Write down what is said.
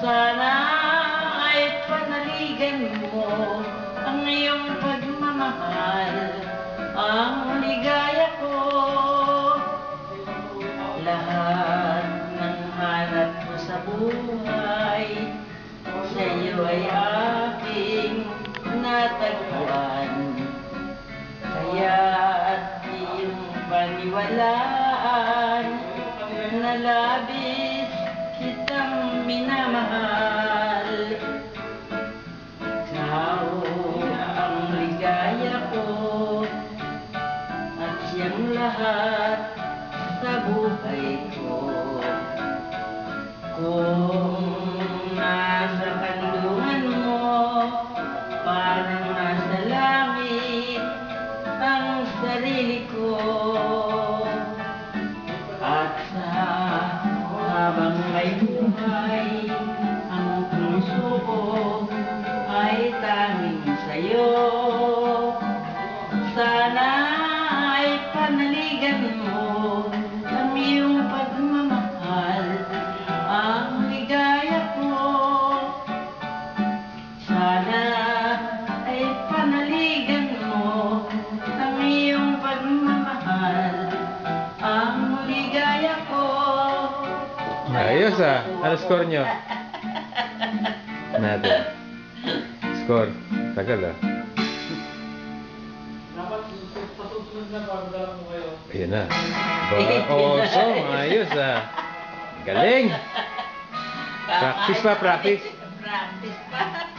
Sana ay panaligan mo ang iyong pagmamahal, ang ligaya ko. Lahat ng hanap ko sa buhay, sa iyo ay aking natagpuan. Kaya't iyong paniwalaan na labis kitang minamahal. Ikaw ang ligaya ko at siyang lahat sa buhay ko. Kung nasa kandungan mo, parang nasa langit ang sarili ko. At sa habang may buhay, ang puso ko ay tanging sa'yo. Sana ay panaligan mo ang iyong pagmamahal, ang ligaya ko. Sana ay panaligan mo ang iyong pagmamahal, ang ligaya ko. Ayos ah. Ano score nyo? Natin. Score. Tagal ah. Dapat pasusunod na pagdala mo kayo. Ayun na. Awesome. Ayos ah. Galing. Practice pa, practice. Practice pa.